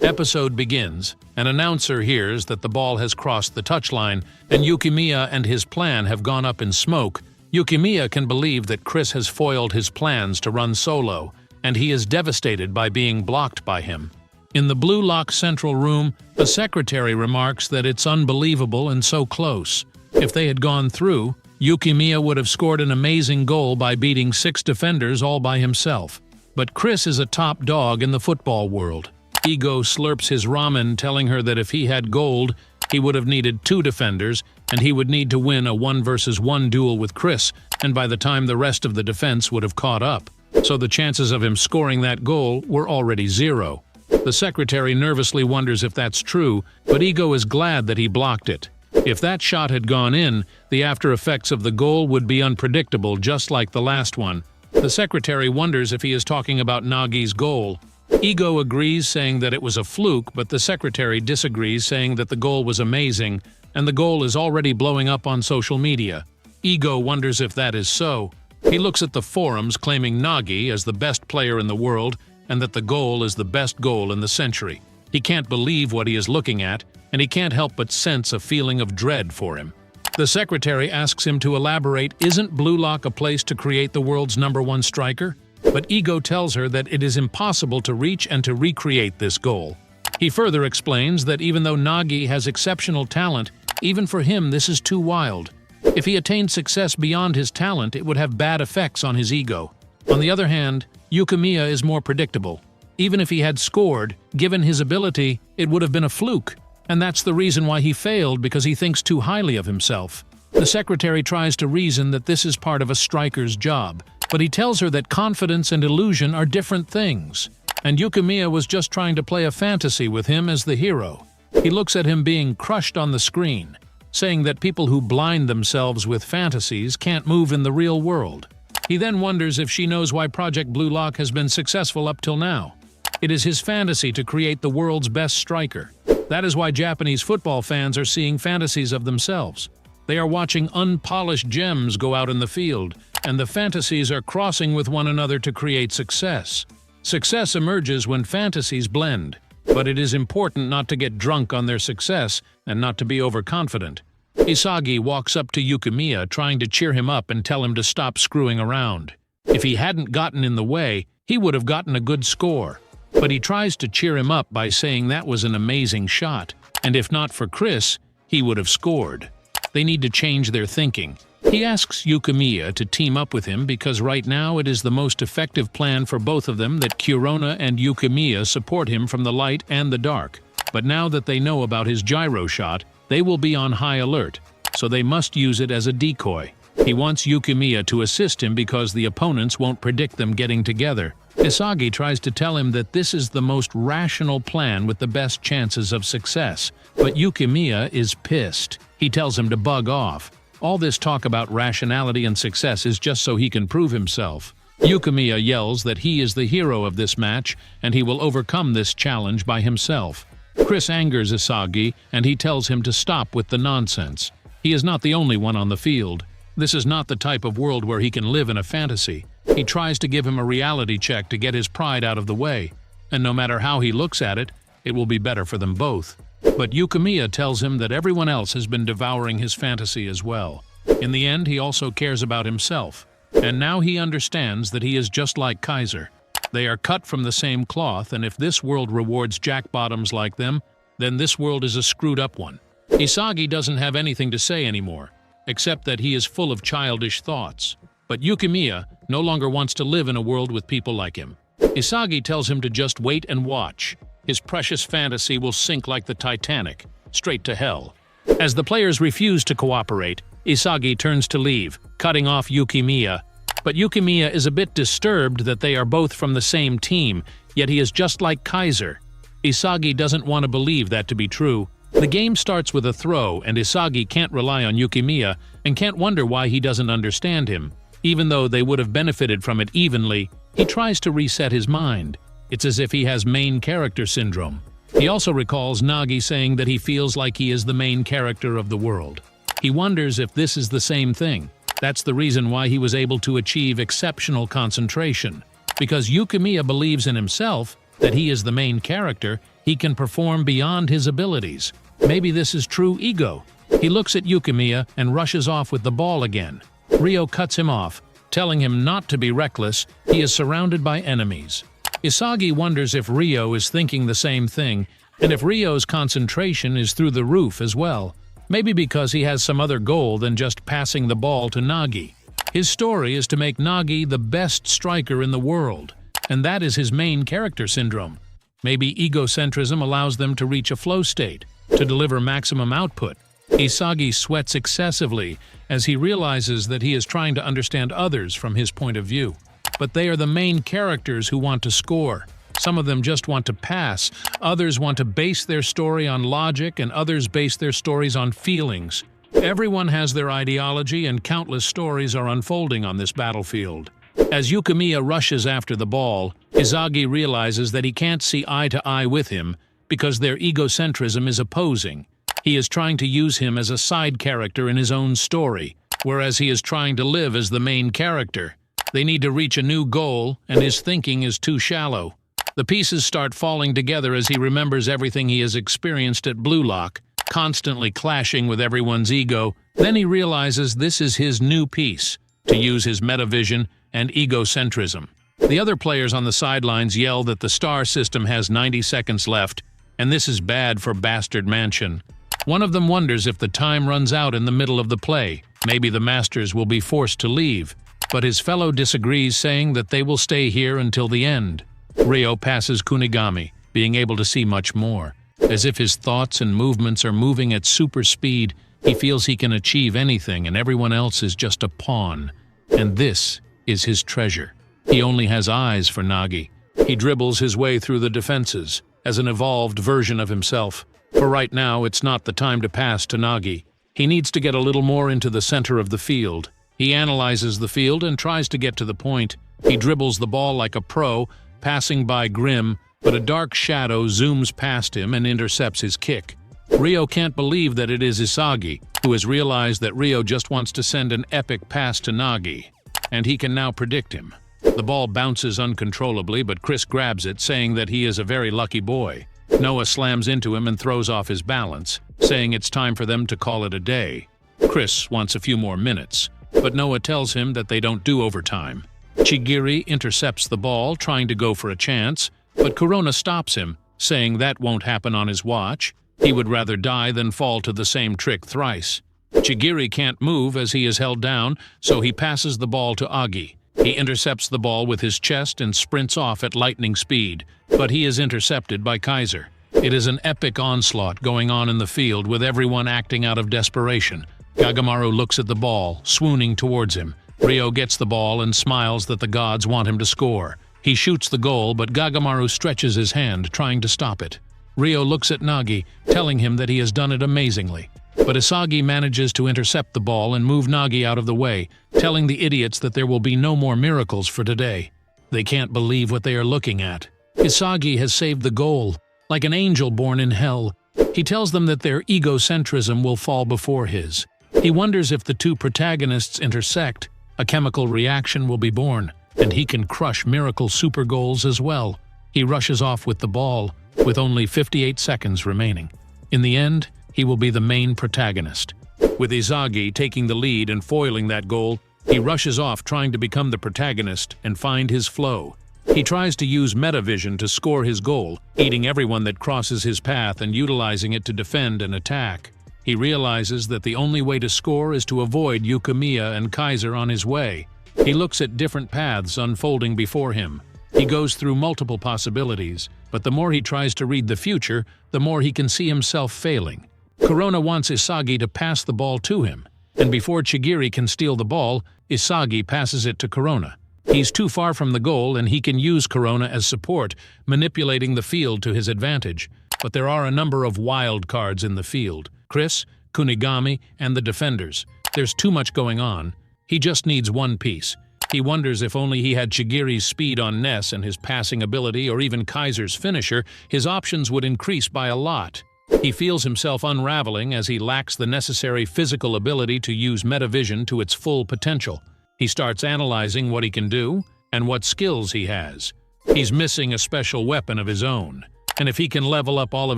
Episode begins. An announcer hears that the ball has crossed the touchline, and Yukimiya and his plan have gone up in smoke. Yukimiya can believe that Chris has foiled his plans to run solo, and he is devastated by being blocked by him. In the Blue Lock Central Room, a secretary remarks that it's unbelievable and so close. If they had gone through, Yukimiya would have scored an amazing goal by beating 6 defenders all by himself. But Chris is a top dog in the football world. Ego slurps his ramen, telling her that if he had gold, he would have needed 2 defenders, and he would need to win a 1-versus-1 duel with Chris, and by the time the rest of the defense would have caught up. So the chances of him scoring that goal were already 0. The secretary nervously wonders if that's true, but Ego is glad that he blocked it. If that shot had gone in, the after effects of the goal would be unpredictable, just like the last one. The secretary wonders if he is talking about Nagi's goal. Ego agrees, saying that it was a fluke, but the secretary disagrees, saying that the goal was amazing, and the goal is already blowing up on social media. Ego wonders if that is so. He looks at the forums claiming Nagi as the best player in the world, and that the goal is the best goal in the century. He can't believe what he is looking at, and he can't help but sense a feeling of dread for him. The secretary asks him to elaborate, isn't Blue Lock a place to create the world's #1 striker? But Ego tells her that it is impossible to reach and to recreate this goal. He further explains that even though Nagi has exceptional talent, even for him this is too wild. If he attained success beyond his talent, it would have bad effects on his ego. On the other hand, Yukimiya is more predictable. Even if he had scored, given his ability, it would have been a fluke. And that's the reason why he failed, because he thinks too highly of himself. The secretary tries to reason that this is part of a striker's job, but he tells her that confidence and illusion are different things. And Yukimiya was just trying to play a fantasy with him as the hero. He looks at him being crushed on the screen, saying that people who blind themselves with fantasies can't move in the real world. He then wonders if she knows why Project Blue Lock has been successful up till now. It is his fantasy to create the world's best striker. That is why Japanese football fans are seeing fantasies of themselves. They are watching unpolished gems go out in the field, and the fantasies are crossing with one another to create success. Success emerges when fantasies blend, but it is important not to get drunk on their success and not to be overconfident. Isagi walks up to Yukimiya, trying to cheer him up and tell him to stop screwing around. If he hadn't gotten in the way, he would have gotten a good score. But he tries to cheer him up by saying that was an amazing shot, and if not for Chris, he would have scored. They need to change their thinking. He asks Yukimiya to team up with him because right now it is the most effective plan for both of them that Kurona and Yukimiya support him from the light and the dark. But now that they know about his gyro shot, they will be on high alert, so they must use it as a decoy. He wants Yukimiya to assist him because the opponents won't predict them getting together. Isagi tries to tell him that this is the most rational plan with the best chances of success, but Yukimiya is pissed. He tells him to bug off. All this talk about rationality and success is just so he can prove himself. Yukimiya yells that he is the hero of this match and he will overcome this challenge by himself. Chris angers Isagi and he tells him to stop with the nonsense. He is not the only one on the field. This is not the type of world where he can live in a fantasy. He tries to give him a reality check to get his pride out of the way, and no matter how he looks at it, it will be better for them both. But Yukimiya tells him that everyone else has been devouring his fantasy as well. In the end, he also cares about himself, and now he understands that he is just like Kaiser. They are cut from the same cloth, and if this world rewards jackbottoms like them, then this world is a screwed-up one. Isagi doesn't have anything to say anymore, except that he is full of childish thoughts. But Yukimiya no longer wants to live in a world with people like him. Isagi tells him to just wait and watch. His precious fantasy will sink like the Titanic, straight to hell. As the players refuse to cooperate, Isagi turns to leave, cutting off Yukimiya. But Yukimiya is a bit disturbed that they are both from the same team, yet he is just like Kaiser. Isagi doesn't want to believe that to be true. The game starts with a throw, and Isagi can't rely on Yukimiya and can't wonder why he doesn't understand him. Even though they would have benefited from it evenly, he tries to reset his mind. It's as if he has main character syndrome. He also recalls Nagi saying that he feels like he is the main character of the world. He wonders if this is the same thing. That's the reason why he was able to achieve exceptional concentration. Because Yukimiya believes in himself, that he is the main character, He can perform beyond his abilities. Maybe this is true ego. He looks at Yukimiya and rushes off with the ball again. Ryo cuts him off, telling him not to be reckless. He is surrounded by enemies. Isagi wonders if Ryo is thinking the same thing, and if Ryo's concentration is through the roof as well. Maybe because he has some other goal than just passing the ball to Nagi. His story is to make Nagi the best striker in the world, and that is his main character syndrome. Maybe egocentrism allows them to reach a flow state, to deliver maximum output. Isagi sweats excessively as he realizes that he is trying to understand others from his point of view. But they are the main characters who want to score. Some of them just want to pass, others want to base their story on logic, and others base their stories on feelings. Everyone has their ideology, and countless stories are unfolding on this battlefield. As Yukimiya rushes after the ball, Isagi realizes that he can't see eye to eye with him because their egocentrism is opposing. He is trying to use him as a side character in his own story, whereas he is trying to live as the main character. They need to reach a new goal, and his thinking is too shallow. The pieces start falling together as he remembers everything he has experienced at Blue Lock, constantly clashing with everyone's ego. Then he realizes this is his new piece, to use his metavision and egocentrism. The other players on the sidelines yell that the star system has 90 seconds left, and this is bad for Bastard Mansion. One of them wonders if the time runs out in the middle of the play. Maybe the masters will be forced to leave, but his fellow disagrees, saying that they will stay here until the end. Ryo passes Kunigami, being able to see much more. As if his thoughts and movements are moving at super speed, he feels he can achieve anything and everyone else is just a pawn. And this is his treasure. He only has eyes for Nagi. He dribbles his way through the defenses, as an evolved version of himself. For right now, it's not the time to pass to Nagi. He needs to get a little more into the center of the field. He analyzes the field and tries to get to the point. He dribbles the ball like a pro, passing by Grim, but a dark shadow zooms past him and intercepts his kick. Ryo can't believe that it is Isagi, who has realized that Ryo just wants to send an epic pass to Nagi, and he can now predict him. The ball bounces uncontrollably, but Chris grabs it, saying that he is a very lucky boy. Noah slams into him and throws off his balance, saying it's time for them to call it a day. Chris wants a few more minutes, but Noah tells him that they don't do overtime. Chigiri intercepts the ball, trying to go for a chance, but Corona stops him, saying that won't happen on his watch. He would rather die than fall to the same trick thrice. Chigiri can't move as he is held down, so he passes the ball to Agi. He intercepts the ball with his chest and sprints off at lightning speed, but he is intercepted by Kaiser. It is an epic onslaught going on in the field, with everyone acting out of desperation. Gagamaru looks at the ball, swooning towards him. Ryo gets the ball and smiles that the gods want him to score. He shoots the goal, but Gagamaru stretches his hand, trying to stop it. Ryo looks at Nagi, telling him that he has done it amazingly. But Isagi manages to intercept the ball and move Nagi out of the way, telling the idiots that there will be no more miracles for today. They can't believe what they are looking at. Isagi has saved the goal, like an angel born in hell. He tells them that their egocentrism will fall before his. He wonders if the two protagonists intersect, a chemical reaction will be born, and he can crush miracle super goals as well. He rushes off with the ball, with only 58 seconds remaining. In the end, he will be the main protagonist. With Isagi taking the lead and foiling that goal, he rushes off trying to become the protagonist and find his flow. He tries to use metavision to score his goal, eating everyone that crosses his path and utilizing it to defend and attack. He realizes that the only way to score is to avoid Yukimiya and Kaiser on his way. He looks at different paths unfolding before him. He goes through multiple possibilities, but the more he tries to read the future, the more he can see himself failing. Corona wants Isagi to pass the ball to him, and before Chigiri can steal the ball, Isagi passes it to Corona. He's too far from the goal, and he can use Corona as support, manipulating the field to his advantage. But there are a number of wild cards in the field: Chris, Kunigami, and the defenders. There's too much going on. He just needs one piece. He wonders if only he had Chigiri's speed on Ness and his passing ability, or even Kaiser's finisher, his options would increase by a lot. He feels himself unraveling as he lacks the necessary physical ability to use metavision to its full potential. He starts analyzing what he can do and what skills he has. He's missing a special weapon of his own. and if he can level up all of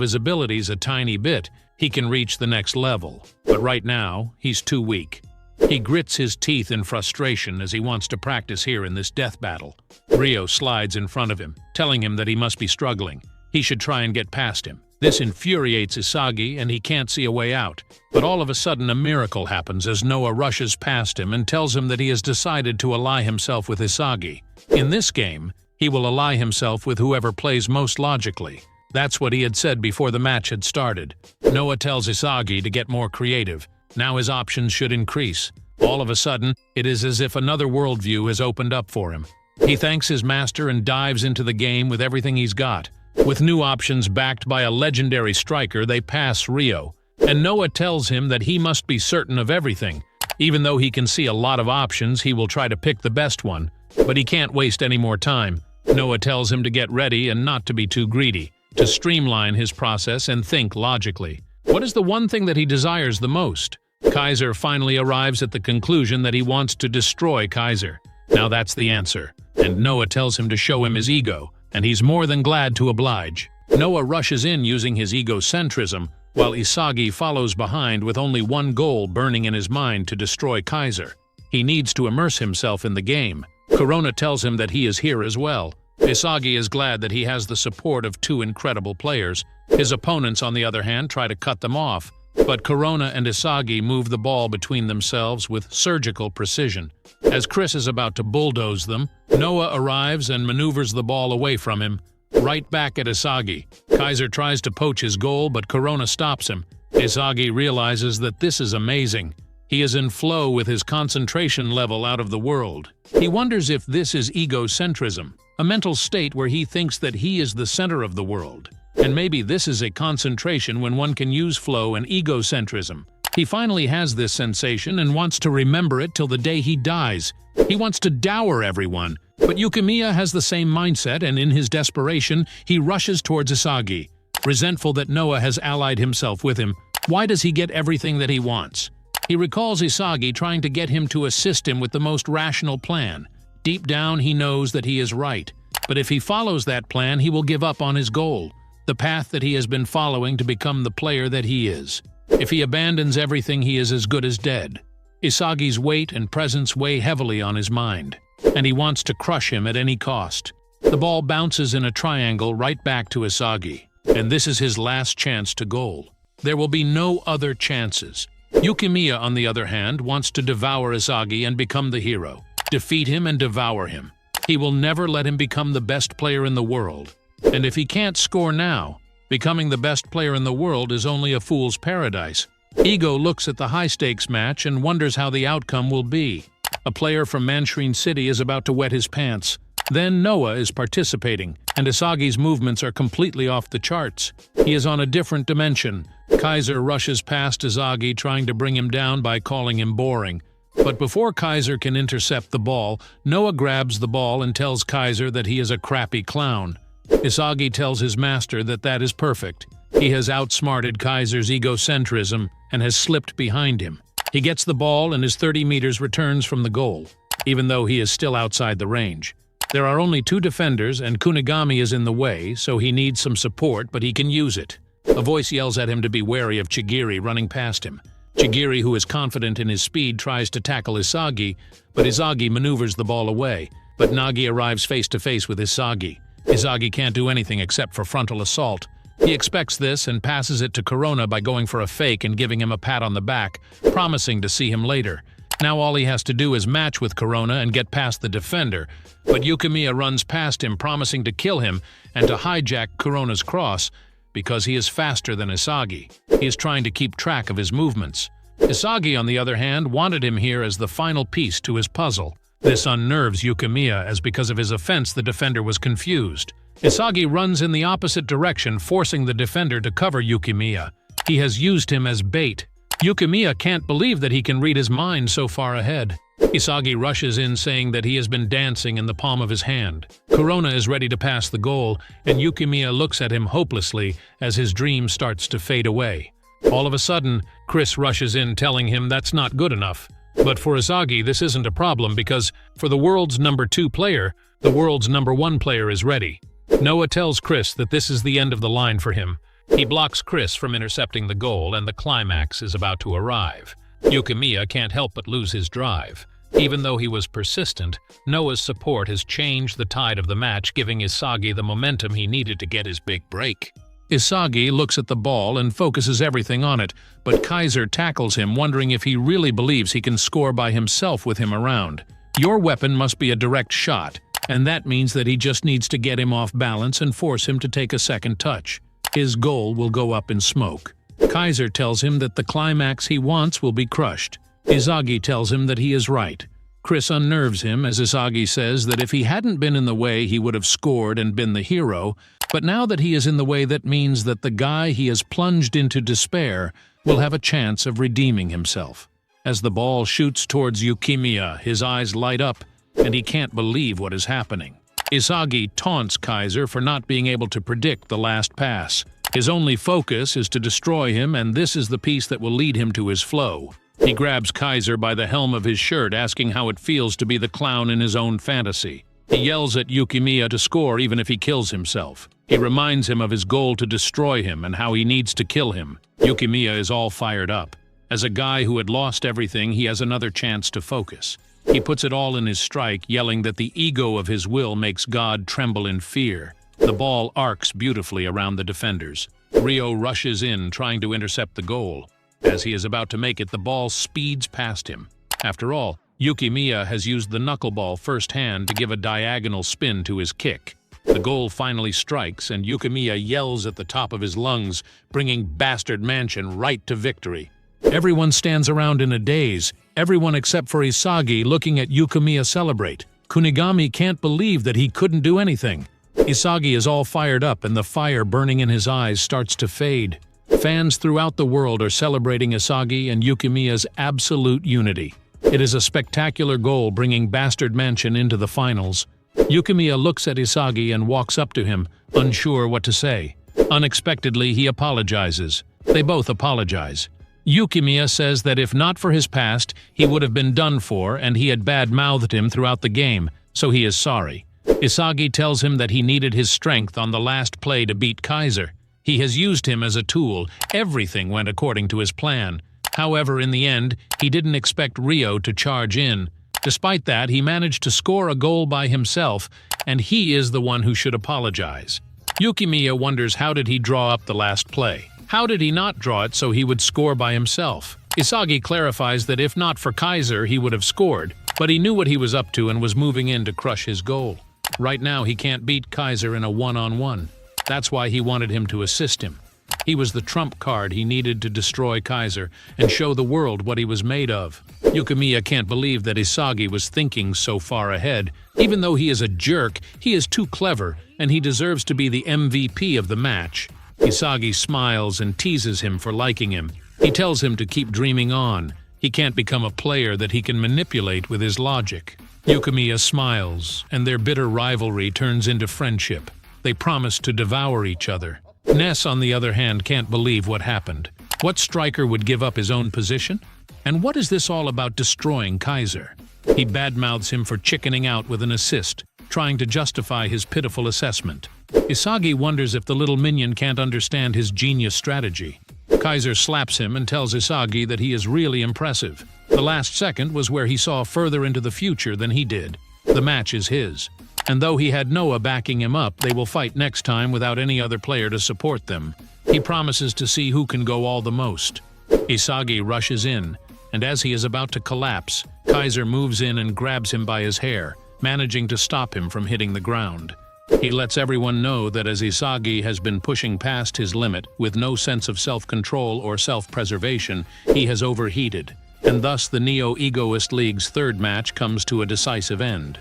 his abilities a tiny bit, he can reach the next level. But right now, he's too weak. He grits his teeth in frustration as he wants to practice here in this death battle. Ryo slides in front of him, telling him that he must be struggling. He should try and get past him. This infuriates Isagi, and he can't see a way out. But all of a sudden, a miracle happens as Noah rushes past him and tells him that he has decided to ally himself with Isagi. In this game, he will ally himself with whoever plays most logically. That's what he had said before the match had started. Noah tells Isagi to get more creative. Now his options should increase. All of a sudden, it is as if another worldview has opened up for him. He thanks his master and dives into the game with everything he's got. With new options backed by a legendary striker, they pass Ryo. And Noah tells him that he must be certain of everything. Even though he can see a lot of options, he will try to pick the best one. But he can't waste any more time. Noah tells him to get ready and not to be too greedy, to streamline his process and think logically. What is the one thing that he desires the most? Kaiser finally arrives at the conclusion that he wants to destroy Kaiser. Now that's the answer. And Noah tells him to show him his ego, and he's more than glad to oblige. Noah rushes in using his egocentrism, while Isagi follows behind with only one goal burning in his mind: to destroy Kaiser. He needs to immerse himself in the game. Corona tells him that he is here as well. Isagi is glad that he has the support of two incredible players. His opponents, on the other hand, try to cut them off. But Corona and Isagi move the ball between themselves with surgical precision. As Chris is about to bulldoze them, Noah arrives and maneuvers the ball away from him, right back at Isagi. Kaiser tries to poach his goal, but Corona stops him. Isagi realizes that this is amazing. He is in flow with his concentration level out of the world. He wonders if this is egocentrism, a mental state where he thinks that he is the center of the world. And maybe this is a concentration when one can use flow and egocentrism. He finally has this sensation and wants to remember it till the day he dies. He wants to dower everyone. But Yukimiya has the same mindset, and in his desperation, he rushes towards Isagi. Resentful that Noah has allied himself with him, why does he get everything that he wants? He recalls Isagi trying to get him to assist him with the most rational plan. Deep down, he knows that he is right. But if he follows that plan, he will give up on his goal, the path that he has been following to become the player that he is. If he abandons everything, he is as good as dead. Isagi's weight and presence weigh heavily on his mind, and he wants to crush him at any cost. The ball bounces in a triangle right back to Isagi, and this is his last chance to goal. There will be no other chances. Yukimiya, on the other hand, wants to devour Isagi and become the hero. Defeat him and devour him. He will never let him become the best player in the world. And if he can't score now, becoming the best player in the world is only a fool's paradise. Ego looks at the high-stakes match and wonders how the outcome will be. A player from Manshrine City is about to wet his pants. Then Noah is participating, and Isagi's movements are completely off the charts. He is on a different dimension. Kaiser rushes past Isagi, trying to bring him down by calling him boring. But before Kaiser can intercept the ball, Noah grabs the ball and tells Kaiser that he is a crappy clown. Isagi tells his master that that is perfect. He has outsmarted Kaiser's egocentrism and has slipped behind him. He gets the ball and his 30 meters returns from the goal, even though he is still outside the range. There are only two defenders and Kunigami is in the way, so he needs some support, but he can use it. A voice yells at him to be wary of Chigiri running past him. Chigiri, who is confident in his speed, tries to tackle Isagi, but Isagi maneuvers the ball away. But Nagi arrives face to face with Isagi. Isagi can't do anything except for frontal assault. He expects this and passes it to Corona by going for a fake and giving him a pat on the back, promising to see him later. Now all he has to do is match with Corona and get past the defender, but Yukimiya runs past him, promising to kill him and to hijack Corona's cross because he is faster than Isagi. He is trying to keep track of his movements. Isagi, on the other hand, wanted him here as the final piece to his puzzle. This unnerves Yukimiya, as because of his offense the defender was confused. Isagi runs in the opposite direction, forcing the defender to cover Yukimiya. He has used him as bait. Yukimiya can't believe that he can read his mind so far ahead. Isagi rushes in, saying that he has been dancing in the palm of his hand. Corona is ready to pass the goal, and Yukimiya looks at him hopelessly as his dream starts to fade away. All of a sudden, Chris rushes in, telling him that's not good enough. But for Isagi, this isn't a problem because, for the world's number 2 player, the world's number 1 player is ready. Noah tells Chris that this is the end of the line for him. He blocks Chris from intercepting the goal, and the climax is about to arrive. Yukimiya can't help but lose his drive. Even though he was persistent, Noah's support has changed the tide of the match, giving Isagi the momentum he needed to get his big break. Isagi looks at the ball and focuses everything on it, but Kaiser tackles him, wondering if he really believes he can score by himself with him around. Your weapon must be a direct shot, and that means that he just needs to get him off balance and force him to take a second touch. His goal will go up in smoke. Kaiser tells him that the climax he wants will be crushed. Isagi tells him that he is right. Chris unnerves him as Isagi says that if he hadn't been in the way, he would have scored and been the hero, but now that he is in the way, that means that the guy he has plunged into despair will have a chance of redeeming himself. As the ball shoots towards Yukimiya, his eyes light up, and he can't believe what is happening. Isagi taunts Kaiser for not being able to predict the last pass. His only focus is to destroy him, and this is the piece that will lead him to his flow. He grabs Kaiser by the hem of his shirt, asking how it feels to be the clown in his own fantasy. He yells at Yukimiya to score even if he kills himself. He reminds him of his goal to destroy him and how he needs to kill him. Yukimiya is all fired up. As a guy who had lost everything, he has another chance to focus. He puts it all in his strike, yelling that the ego of his will makes God tremble in fear. The ball arcs beautifully around the defenders. Ryo rushes in, trying to intercept the goal. As he is about to make it, the ball speeds past him. After all, Yukimiya has used the knuckleball firsthand to give a diagonal spin to his kick. The goal finally strikes, and Yukimiya yells at the top of his lungs, bringing Bastard Mansion right to victory. Everyone stands around in a daze, everyone except for Isagi looking at Yukimiya celebrate. Kunigami can't believe that he couldn't do anything. Isagi is all fired up, and the fire burning in his eyes starts to fade. Fans throughout the world are celebrating Isagi and Yukimiya's absolute unity. It is a spectacular goal, bringing Bastard Mansion into the finals. Yukimiya looks at Isagi and walks up to him, unsure what to say. Unexpectedly, he apologizes. They both apologize. Yukimiya says that if not for his past, he would have been done for, and he had bad-mouthed him throughout the game, so he is sorry. Isagi tells him that he needed his strength on the last play to beat Kaiser. He has used him as a tool. Everything went according to his plan. However, in the end, he didn't expect Ryo to charge in. Despite that, he managed to score a goal by himself, and he is the one who should apologize. Yukimiya wonders how did he draw up the last play. How did he not draw it so he would score by himself? Isagi clarifies that if not for Kaiser, he would have scored, but he knew what he was up to and was moving in to crush his goal. Right now, he can't beat Kaiser in a one-on-one. That's why he wanted him to assist him. He was the trump card he needed to destroy Kaiser and show the world what he was made of. Yukimiya can't believe that Isagi was thinking so far ahead. Even though he is a jerk, he is too clever, and he deserves to be the MVP of the match. Isagi smiles and teases him for liking him. He tells him to keep dreaming on. He can't become a player that he can manipulate with his logic. Yukimiya smiles, and their bitter rivalry turns into friendship. They promise to devour each other. Ness, on the other hand, can't believe what happened. What striker would give up his own position? And what is this all about destroying Kaiser? He badmouths him for chickening out with an assist, trying to justify his pitiful assessment. Isagi wonders if the little minion can't understand his genius strategy. Kaiser slaps him and tells Isagi that he is really impressive. The last second was where he saw further into the future than he did. The match is his. And though he had Noah backing him up, they will fight next time without any other player to support them. He promises to see who can go all the most. Isagi rushes in, and as he is about to collapse, Kaiser moves in and grabs him by his hair, managing to stop him from hitting the ground. He lets everyone know that as Isagi has been pushing past his limit with no sense of self-control or self-preservation, he has overheated, and thus the Neo Egoist League's third match comes to a decisive end.